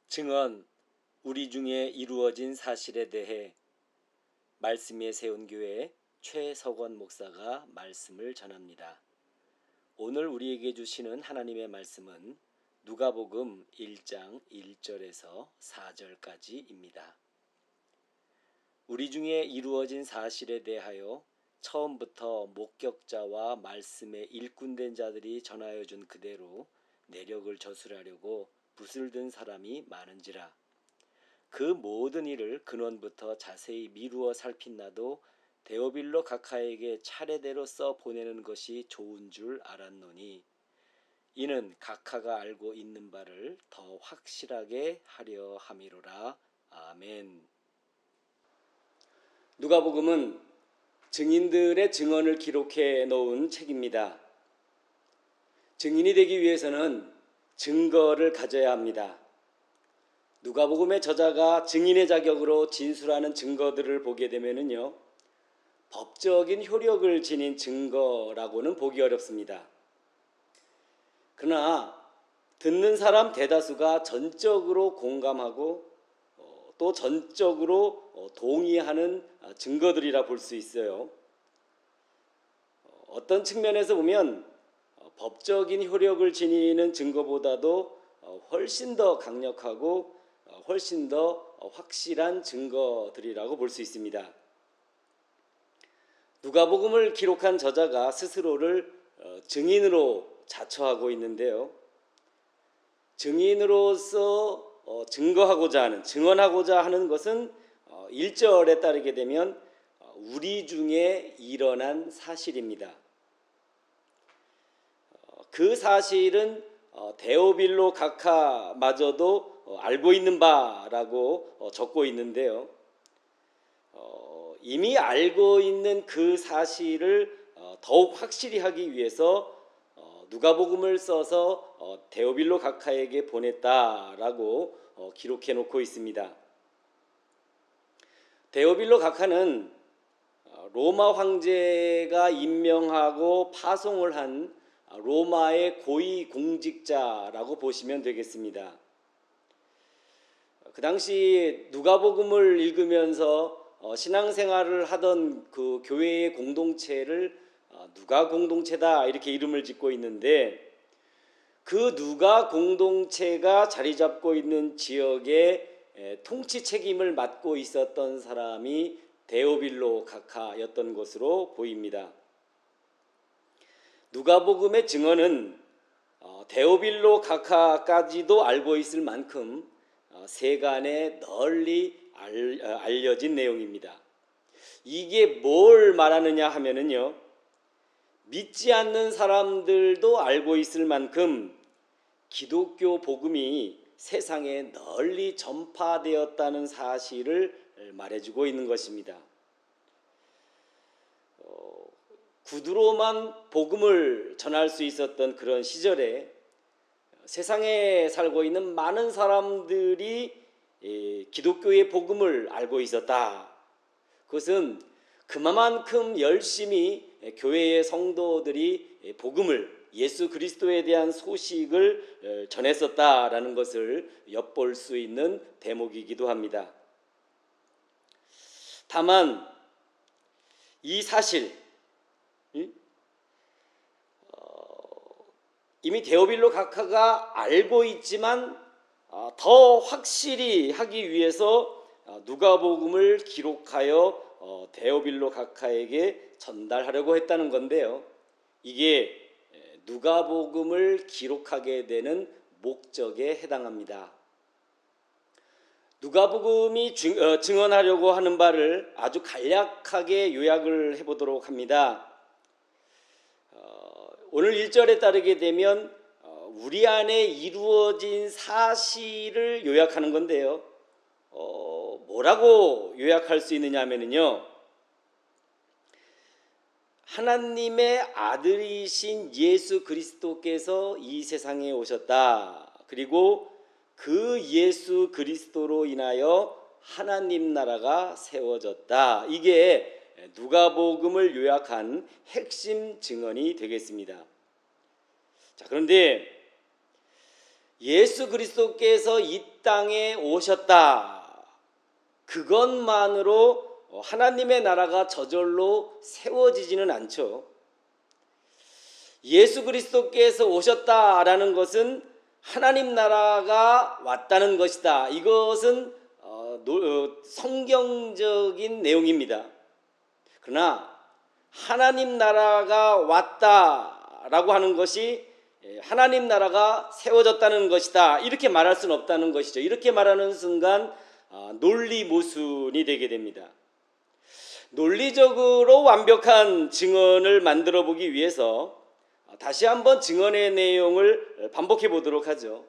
증언, 우리 중에 이루어진 사실에 대해 말씀 위에 세운 교회 최석원 목사가 말씀을 전합니다. 오늘 우리에게 주시는 하나님의 말씀은 누가복음 1장 1절에서 4절까지입니다. 우리 중에 이루어진 사실에 대하여 처음부터 목격자와 말씀의 일꾼된 자들이 전하여 준 그대로 내력을 저술하려고 붓을 든 사람이 많은지라. 그 모든 일을 근원부터 자세히 미루어 살핀나도 데오빌로 각하에게 차례대로 써 보내는 것이 좋은 줄 알았노니 이는 각하가 알고 있는 바를 더 확실하게 하려 함이로라. 아멘. 누가복음은 증인들의 증언을 기록해 놓은 책입니다. 증인이 되기 위해서는 증거를 가져야 합니다. 누가복음의 저자가 증인의 자격으로 진술하는 증거들을 보게 되면은요, 법적인 효력을 지닌 증거라고는 보기 어렵습니다. 그러나 듣는 사람 대다수가 전적으로 공감하고 또 전적으로 동의하는 증거들이라 볼 수 있어요. 어떤 측면에서 보면 법적인 효력을 지니는 증거보다도 훨씬 더 강력하고 훨씬 더 확실한 증거들이라고 볼 수 있습니다. 누가복음을 기록한 저자가 스스로를 증인으로 자처하고 있는데요. 증인으로서 증언하고자 하는 것은 1절에 따르게 되면 우리 중에 일어난 사실입니다. 그 사실은 데오빌로 각하마저도 알고 있는 바라고 적고 있는데요. 이미 알고 있는 그 사실을 더욱 확실히 하기 위해서 누가복음을 써서 데오빌로 각하에게 보냈다라고 기록해 놓고 있습니다. 데오빌로 각하는 로마 황제가 임명하고 파송을 한 로마의 고위 공직자라고 보시면 되겠습니다. 그 당시 누가복음을 읽으면서 신앙생활을 하던 그 교회의 공동체를 누가 공동체다 이렇게 이름을 짓고 있는데, 그 누가 공동체가 자리 잡고 있는 지역의 통치 책임을 맡고 있었던 사람이 데오빌로 각하였던 것으로 보입니다. 누가복음의 증언은 데오빌로 각하까지도 알고 있을 만큼 세간에 널리 알려진 내용입니다. 이게 뭘 말하느냐 하면은요, 믿지 않는 사람들도 알고 있을 만큼 기독교 복음이 세상에 널리 전파되었다는 사실을 말해주고 있는 것입니다. 구두로만 복음을 전할 수 있었던 그런 시절에 세상에 살고 있는 많은 사람들이 기독교의 복음을 알고 있었다. 그것은 그만큼 열심히 교회의 성도들이 복음을, 예수 그리스도에 대한 소식을 전했었다라는 것을 엿볼 수 있는 대목이기도 합니다. 다만 이 사실, 이미 데오빌로 각하가 알고 있지만 더 확실히 하기 위해서 누가복음을 기록하여 데오빌로 각하에게 전달하려고 했다는 건데요. 이게 누가복음을 기록하게 되는 목적에 해당합니다. 누가복음이 증언하려고 하는 바를 아주 간략하게 요약을 해보도록 합니다. 오늘 1절에 따르게 되면 우리 안에 이루어진 사실을 요약하는 건데요. 뭐라고 요약할 수 있느냐 하면요, 하나님의 아들이신 예수 그리스도께서 이 세상에 오셨다. 그리고 그 예수 그리스도로 인하여 하나님 나라가 세워졌다. 이게 누가복음을 요약한 핵심 증언이 되겠습니다. 자, 그런데 예수 그리스도께서 이 땅에 오셨다. 그것만으로 하나님의 나라가 저절로 세워지지는 않죠. 예수 그리스도께서 오셨다라는 것은 하나님 나라가 왔다는 것이다. 이것은 성경적인 내용입니다. 그러나 하나님 나라가 왔다라고 하는 것이 하나님 나라가 세워졌다는 것이다. 이렇게 말할 수는 없다는 것이죠. 이렇게 말하는 순간 논리 모순이 되게 됩니다. 논리적으로 완벽한 증언을 만들어 보기 위해서 다시 한번 증언의 내용을 반복해 보도록 하죠.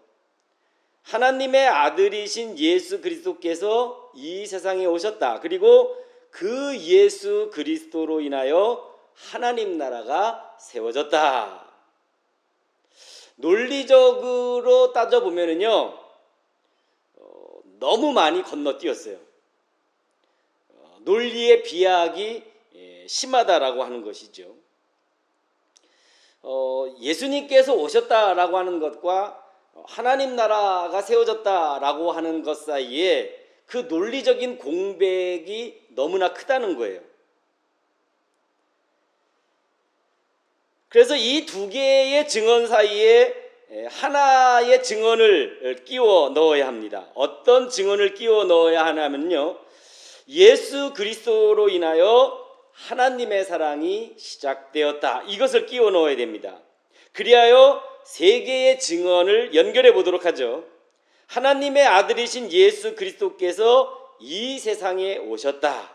하나님의 아들이신 예수 그리스도께서 이 세상에 오셨다. 그리고 그 예수 그리스도로 인하여 하나님 나라가 세워졌다. 논리적으로 따져보면요, 너무 많이 건너뛰었어요. 논리의 비약이 심하다라고 하는 것이죠. 예수님께서 오셨다라고 하는 것과 하나님 나라가 세워졌다라고 하는 것 사이에 그 논리적인 공백이 너무나 크다는 거예요. 그래서 이 두 개의 증언 사이에 하나의 증언을 끼워 넣어야 합니다. 어떤 증언을 끼워 넣어야 하냐면요, 예수 그리스도로 인하여 하나님의 사랑이 시작되었다. 이것을 끼워 넣어야 됩니다. 그리하여 세 개의 증언을 연결해 보도록 하죠. 하나님의 아들이신 예수 그리스도께서 이 세상에 오셨다.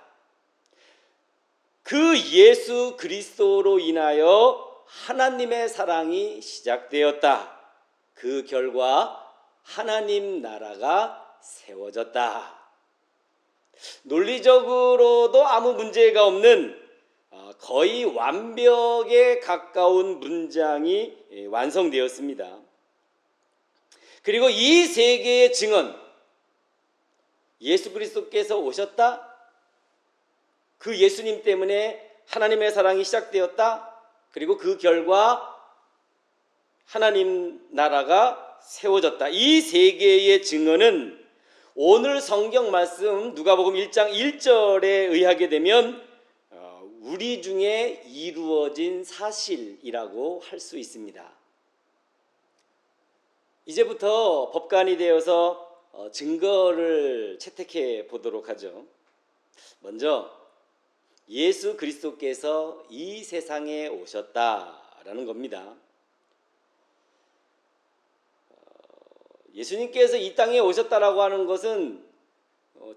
그 예수 그리스도로 인하여 하나님의 사랑이 시작되었다. 그 결과 하나님 나라가 세워졌다. 논리적으로도 아무 문제가 없는 거의 완벽에 가까운 문장이 완성되었습니다. 그리고 이 세 개의 증언, 예수 그리스도께서 오셨다, 그 예수님 때문에 하나님의 사랑이 시작되었다, 그리고 그 결과 하나님 나라가 세워졌다. 이 세 개의 증언은 오늘 성경 말씀 누가복음 1장 1절에 의하게 되면 우리 중에 이루어진 사실이라고 할 수 있습니다. 이제부터 법관이 되어서 증거를 채택해 보도록 하죠. 먼저 예수 그리스도께서 이 세상에 오셨다라는 겁니다. 예수님께서 이 땅에 오셨다라고 하는 것은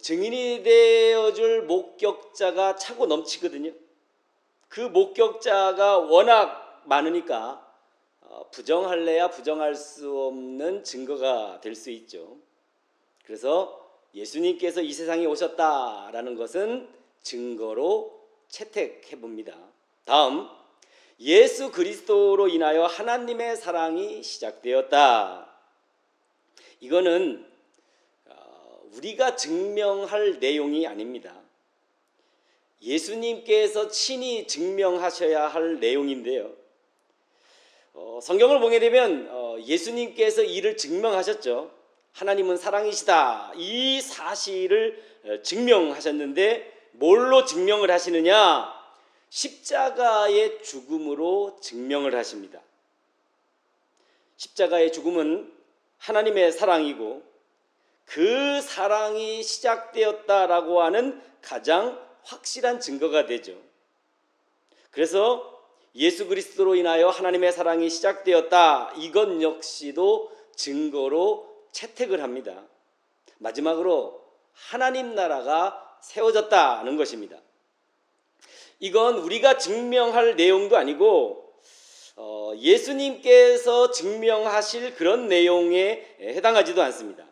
증인이 되어줄 목격자가 차고 넘치거든요. 그 목격자가 워낙 많으니까 부정할래야 부정할 수 없는 증거가 될 수 있죠. 그래서 예수님께서 이 세상에 오셨다라는 것은 증거로 채택해 봅니다. 다음, 예수 그리스도로 인하여 하나님의 사랑이 시작되었다. 이거는 우리가 증명할 내용이 아닙니다. 예수님께서 친히 증명하셔야 할 내용인데요. 성경을 보게 되면 예수님께서 이를 증명하셨죠. 하나님은 사랑이시다. 이 사실을 증명하셨는데 뭘로 증명을 하시느냐? 십자가의 죽음으로 증명을 하십니다. 십자가의 죽음은 하나님의 사랑이고 그 사랑이 시작되었다라고 하는 가장 확실한 증거가 되죠. 그래서 예수 그리스도로 인하여 하나님의 사랑이 시작되었다. 이것 역시도 증거로 채택을 합니다. 마지막으로 하나님 나라가 세워졌다는 것입니다. 이건 우리가 증명할 내용도 아니고 예수님께서 증명하실 그런 내용에 해당하지도 않습니다.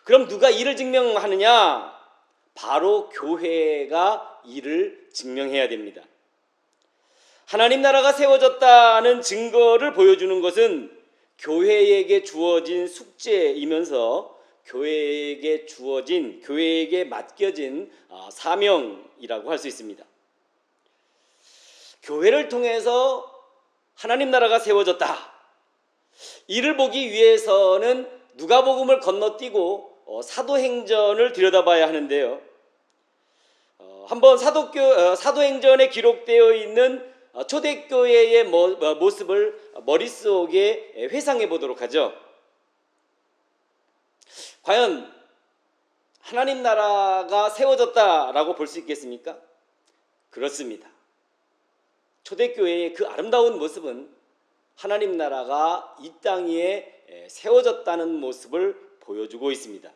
그럼 누가 이를 증명하느냐? 바로 교회가 이를 증명해야 됩니다. 하나님 나라가 세워졌다는 증거를 보여주는 것은 교회에게 주어진 숙제이면서 교회에게 맡겨진 사명이라고 할 수 있습니다. 교회를 통해서 하나님 나라가 세워졌다. 이를 보기 위해서는 누가복음을 건너뛰고 사도행전을 들여다봐야 하는데요. 한번 사도행전에 기록되어 있는 초대교회의 모습을 머릿속에 회상해 보도록 하죠. 과연 하나님 나라가 세워졌다라고 볼 수 있겠습니까? 그렇습니다. 초대교회의 그 아름다운 모습은 하나님 나라가 이 땅 위에 세워졌다는 모습을 보여주고 있습니다.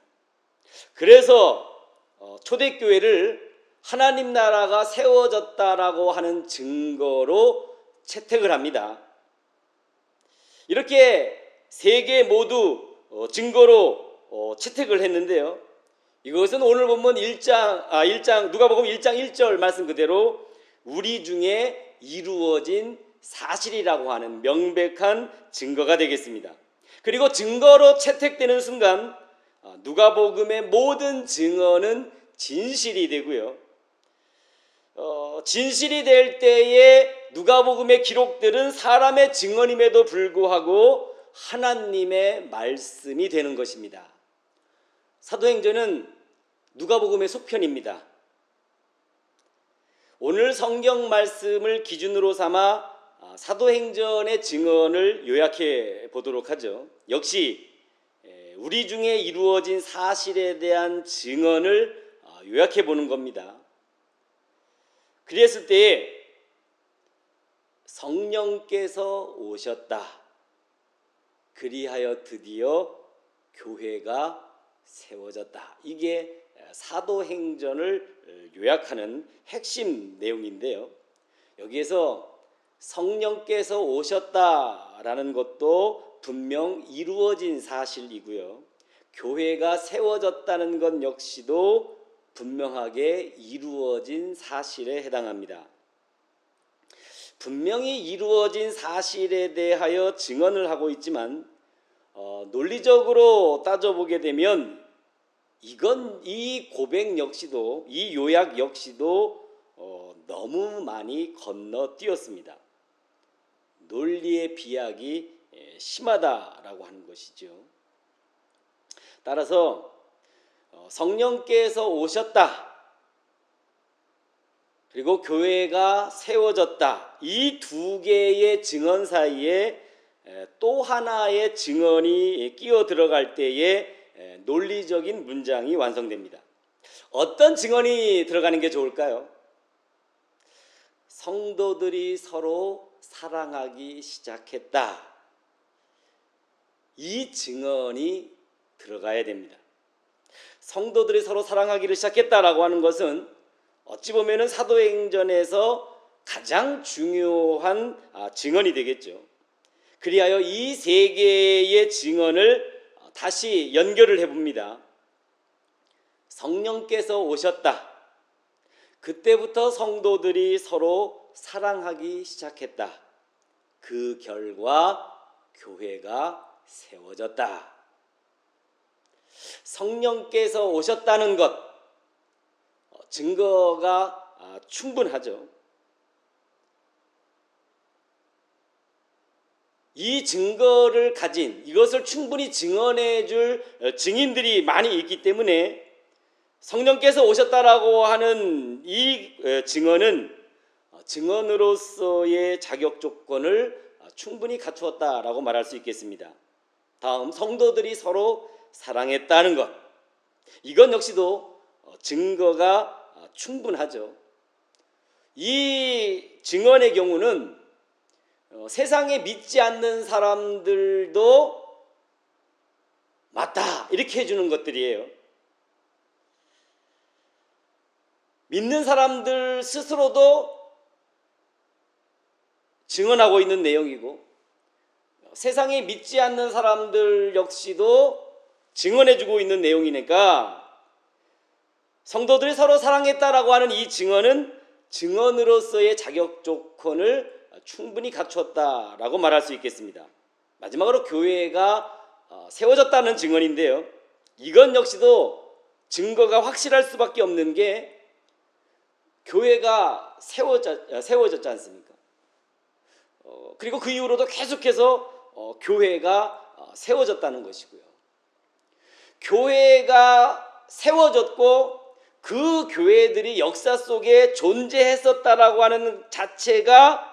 그래서 초대교회를 하나님 나라가 세워졌다라고 하는 증거로 채택을 합니다. 이렇게 세 개 모두 증거로 채택을 했는데요. 이것은 오늘 본문 누가복음 1장 1절 말씀 그대로 우리 중에 이루어진 사실이라고 하는 명백한 증거가 되겠습니다. 그리고 증거로 채택되는 순간 누가복음의 모든 증언은 진실이 되고요. 진실이 될 때에 누가복음의 기록들은 사람의 증언임에도 불구하고 하나님의 말씀이 되는 것입니다. 사도행전은 누가복음의 속편입니다. 오늘 성경 말씀을 기준으로 삼아 사도행전의 증언을 요약해 보도록 하죠. 역시 우리 중에 이루어진 사실에 대한 증언을 요약해 보는 겁니다. 그랬을 때에 성령께서 오셨다. 그리하여 드디어 교회가 세워졌다. 이게 사도행전을 요약하는 핵심 내용인데요. 여기에서 성령께서 오셨다라는 것도 분명 이루어진 사실이고요. 교회가 세워졌다는 것 역시도 분명하게 이루어진 사실에 해당합니다. 분명히 이루어진 사실에 대하여 증언을 하고 있지만 논리적으로 따져보게 되면 이 고백 역시도, 이 요약 역시도 너무 많이 건너뛰었습니다. 논리의 비약이 심하다라고 하는 것이죠. 따라서 성령께서 오셨다, 그리고 교회가 세워졌다, 이 두 개의 증언 사이에 또 하나의 증언이 끼어 들어갈 때에 논리적인 문장이 완성됩니다. 어떤 증언이 들어가는 게 좋을까요? 성도들이 서로 사랑하기 시작했다. 이 증언이 들어가야 됩니다. 성도들이 서로 사랑하기를 시작했다라고 하는 것은 어찌 보면 사도행전에서 가장 중요한 증언이 되겠죠. 그리하여 이 세 개의 증언을 다시 연결을 해봅니다. 성령께서 오셨다. 그때부터 성도들이 서로 사랑하기 시작했다. 그 결과 교회가 세워졌다. 성령께서 오셨다는 것, 증거가 충분하죠. 이 증거를 가진, 이것을 충분히 증언해 줄 증인들이 많이 있기 때문에 성령께서 오셨다라고 하는 이 증언은 증언으로서의 자격 조건을 충분히 갖추었다라고 말할 수 있겠습니다. 다음, 성도들이 서로 사랑했다는 것, 이건 역시도 증거가 충분하죠. 이 증언의 경우는 세상에 믿지 않는 사람들도 맞다 이렇게 해주는 것들이에요. 믿는 사람들 스스로도 증언하고 있는 내용이고, 세상에 믿지 않는 사람들 역시도 증언해주고 있는 내용이니까 성도들이 서로 사랑했다라고 하는 이 증언은 증언으로서의 자격 조건을 충분히 갖추었다라고 말할 수 있겠습니다. 마지막으로 교회가 세워졌다는 증언인데요. 이건 역시도 증거가 확실할 수밖에 없는 게 교회가 세워졌지 않습니까? 그리고 그 이후로도 계속해서 교회가 세워졌다는 것이고요. 교회가 세워졌고 그 교회들이 역사 속에 존재했었다라고 하는 자체가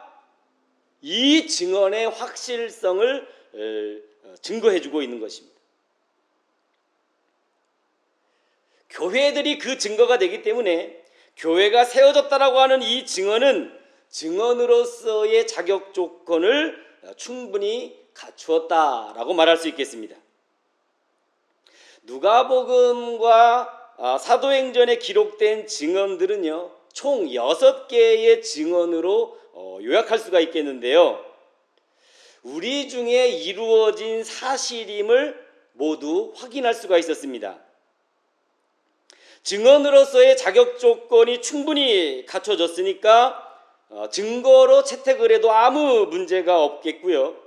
이 증언의 확실성을 증거해주고 있는 것입니다. 교회들이 그 증거가 되기 때문에 교회가 세워졌다라고 하는 이 증언은 증언으로서의 자격 조건을 충분히 갖추었다라고 말할 수 있겠습니다. 누가복음과 사도행전에 기록된 증언들은요, 총 6개의 증언으로 요약할 수가 있겠는데요. 우리 중에 이루어진 사실임을 모두 확인할 수가 있었습니다. 증언으로서의 자격 조건이 충분히 갖춰졌으니까 증거로 채택을 해도 아무 문제가 없겠고요.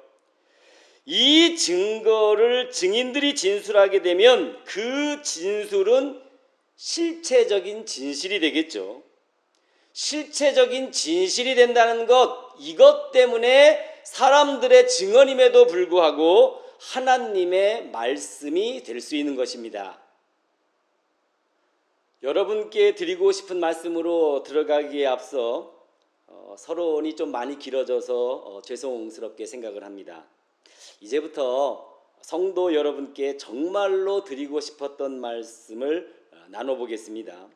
이 증거를 증인들이 진술하게 되면 그 진술은 실체적인 진실이 되겠죠. 실체적인 진실이 된다는 것, 이것 때문에 사람들의 증언임에도 불구하고 하나님의 말씀이 될 수 있는 것입니다. 여러분께 드리고 싶은 말씀으로 들어가기에 앞서 서론이 좀 많이 길어져서 죄송스럽게 생각을 합니다. 이제부터 성도 여러분께 정말로 드리고 싶었던 말씀을 나눠보겠습니다.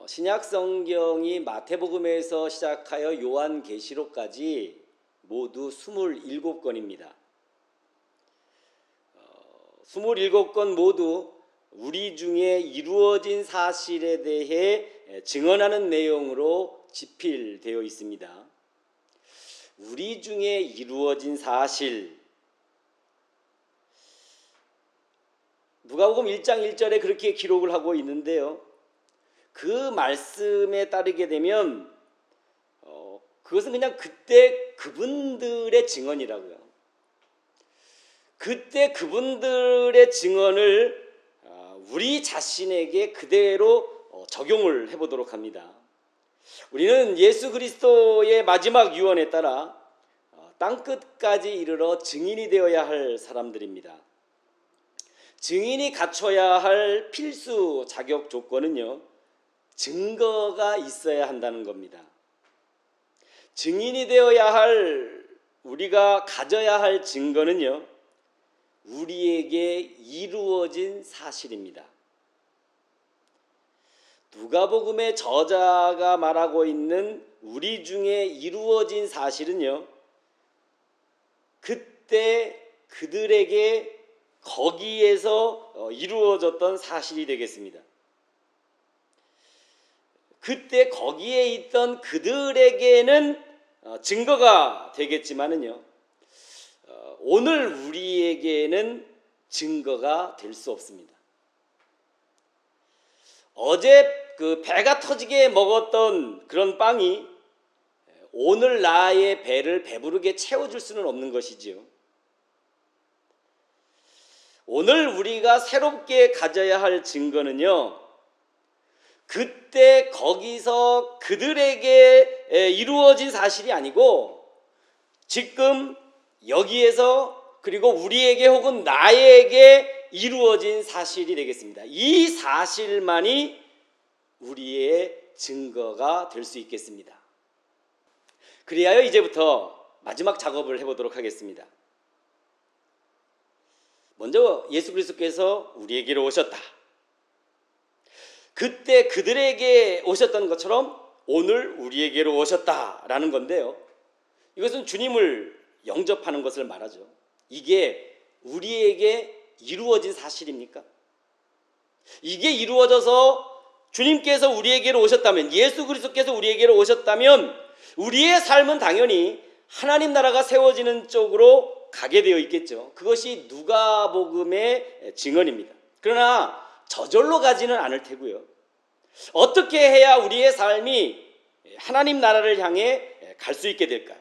신약 성경이 마태복음에서 시작하여 요한계시록까지 모두 27권입니다. 27권 모두 우리 중에 이루어진 사실에 대해 증언하는 내용으로 집필되어 있습니다. 우리 중에 이루어진 사실, 누가복음 1장 1절에 그렇게 기록을 하고 있는데요. 그 말씀에 따르게 되면 그것은 그냥 그때 그분들의 증언이라고요. 그때 그분들의 증언을 우리 자신에게 그대로 적용을 해보도록 합니다. 우리는 예수 그리스도의 마지막 유언에 따라 땅끝까지 이르러 증인이 되어야 할 사람들입니다. 증인이 갖춰야 할 필수 자격 조건은요, 증거가 있어야 한다는 겁니다. 증인이 되어야 할, 우리가 가져야 할 증거는요, 우리에게 이루어진 사실입니다. 누가복음의 저자가 말하고 있는 우리 중에 이루어진 사실은요, 그때 그들에게 거기에서 이루어졌던 사실이 되겠습니다. 그때 거기에 있던 그들에게는 증거가 되겠지만은요, 오늘 우리에게는 증거가 될 수 없습니다. 어제 그 배가 터지게 먹었던 그런 빵이 오늘 나의 배를 배부르게 채워줄 수는 없는 것이지요. 오늘 우리가 새롭게 가져야 할 증거는요, 그때 거기서 그들에게 이루어진 사실이 아니고 지금 여기에서 그리고 우리에게 혹은 나에게 이루어진 사실이 되겠습니다. 이 사실만이 우리의 증거가 될 수 있겠습니다. 그리하여 이제부터 마지막 작업을 해보도록 하겠습니다. 먼저 예수 그리스도께서 우리에게로 오셨다. 그때 그들에게 오셨던 것처럼 오늘 우리에게로 오셨다라는 건데요. 이것은 주님을 영접하는 것을 말하죠. 이게 우리에게 이루어진 사실입니까? 이게 이루어져서 주님께서 우리에게로 오셨다면, 예수 그리스도께서 우리에게로 오셨다면 우리의 삶은 당연히 하나님 나라가 세워지는 쪽으로 가게 되어 있겠죠. 그것이 누가복음의 증언입니다. 그러나 저절로 가지는 않을 테고요. 어떻게 해야 우리의 삶이 하나님 나라를 향해 갈 수 있게 될까요?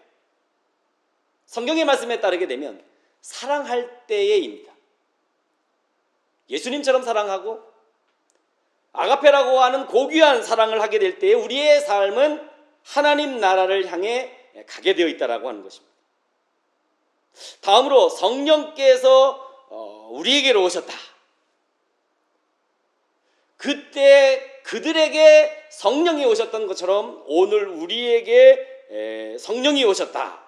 성경의 말씀에 따르게 되면 사랑할 때에입니다. 예수님처럼 사랑하고 아가페라고 하는 고귀한 사랑을 하게 될 때에 우리의 삶은 하나님 나라를 향해 가게 되어 있다라고 하는 것입니다. 다음으로 성령께서 우리에게로 오셨다. 그때 그들에게 성령이 오셨던 것처럼 오늘 우리에게 성령이 오셨다.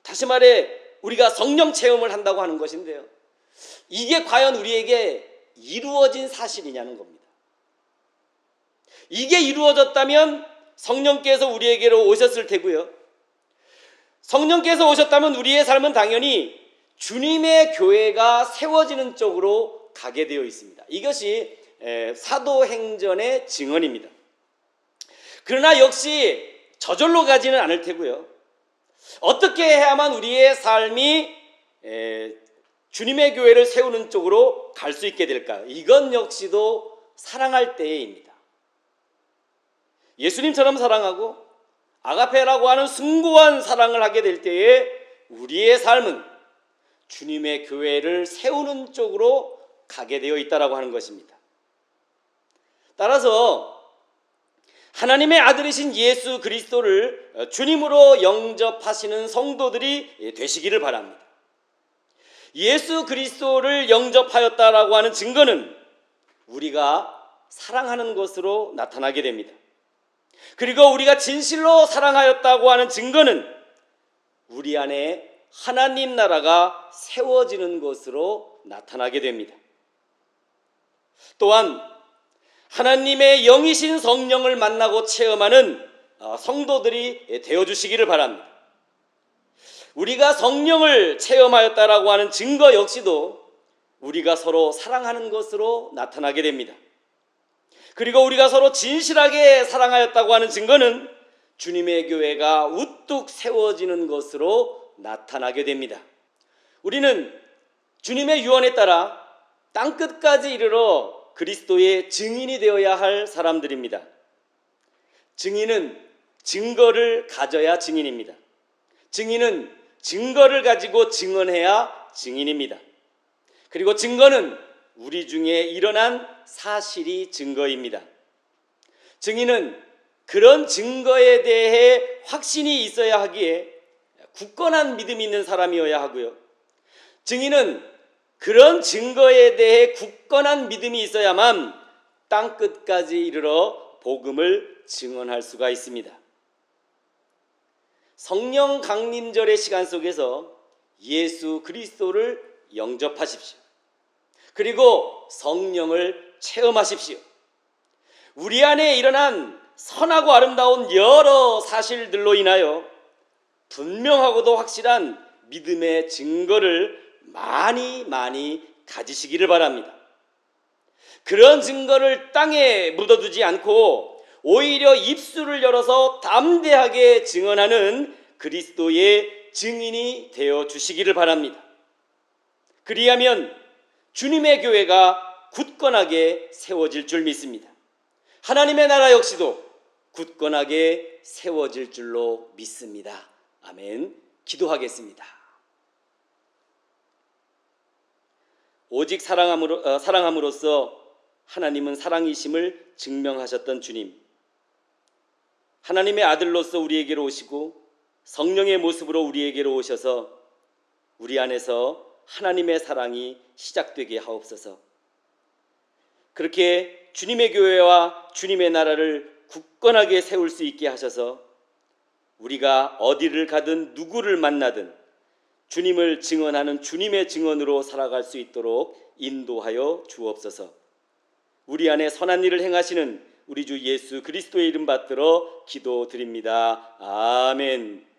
다시 말해 우리가 성령 체험을 한다고 하는 것인데요, 이게 과연 우리에게 이루어진 사실이냐는 겁니다. 이게 이루어졌다면 성령께서 우리에게로 오셨을 테고요, 성령께서 오셨다면 우리의 삶은 당연히 주님의 교회가 세워지는 쪽으로 가게 되어 있습니다. 이것이 사도행전의 증언입니다. 그러나 역시 저절로 가지는 않을 테고요, 어떻게 해야만 우리의 삶이 주님의 교회를 세우는 쪽으로 갈 수 있게 될까요? 이건 역시도 사랑할 때에입니다. 예수님처럼 사랑하고 아가페라고 하는 숭고한 사랑을 하게 될 때에 우리의 삶은 주님의 교회를 세우는 쪽으로 가게 되어 있다라고 하는 것입니다. 따라서 하나님의 아들이신 예수 그리스도를 주님으로 영접하시는 성도들이 되시기를 바랍니다. 예수 그리스도를 영접하였다라고 하는 증거는 우리가 사랑하는 것으로 나타나게 됩니다. 그리고 우리가 진실로 사랑하였다고 하는 증거는 우리 안에 하나님 나라가 세워지는 것으로 나타나게 됩니다. 또한 하나님의 영이신 성령을 만나고 체험하는 성도들이 되어주시기를 바랍니다. 우리가 성령을 체험하였다라고 하는 증거 역시도 우리가 서로 사랑하는 것으로 나타나게 됩니다. 그리고 우리가 서로 진실하게 사랑하였다고 하는 증거는 주님의 교회가 우뚝 세워지는 것으로 나타나게 됩니다. 우리는 주님의 유언에 따라 땅끝까지 이르러 그리스도의 증인이 되어야 할 사람들입니다. 증인은 증거를 가져야 증인입니다. 증인은 증거를 가지고 증언해야 증인입니다. 그리고 증거는 우리 중에 일어난 사실이 증거입니다. 증인은 그런 증거에 대해 확신이 있어야 하기에 굳건한 믿음이 있는 사람이어야 하고요, 증인은 그런 증거에 대해 굳건한 믿음이 있어야만 땅끝까지 이르러 복음을 증언할 수가 있습니다. 성령 강림절의 시간 속에서 예수 그리스도를 영접하십시오. 그리고 성령을 체험하십시오. 우리 안에 일어난 선하고 아름다운 여러 사실들로 인하여 분명하고도 확실한 믿음의 증거를 많이 가지시기를 바랍니다. 그런 증거를 땅에 묻어두지 않고 오히려 입술을 열어서 담대하게 증언하는 그리스도의 증인이 되어 주시기를 바랍니다. 그리하면 주님의 교회가 굳건하게 세워질 줄 믿습니다. 하나님의 나라 역시도 굳건하게 세워질 줄로 믿습니다. 아멘. 기도하겠습니다. 오직 사랑함으로써 하나님은 사랑이심을 증명하셨던 주님, 하나님의 아들로서 우리에게로 오시고 성령의 모습으로 우리에게로 오셔서 우리 안에서 하나님의 사랑이 시작되게 하옵소서. 그렇게 주님의 교회와 주님의 나라를 굳건하게 세울 수 있게 하셔서 우리가 어디를 가든 누구를 만나든 주님을 증언하는 주님의 증언으로 살아갈 수 있도록 인도하여 주옵소서. 우리 안에 선한 일을 행하시는 우리 주 예수 그리스도의 이름 받들어 기도드립니다. 아멘.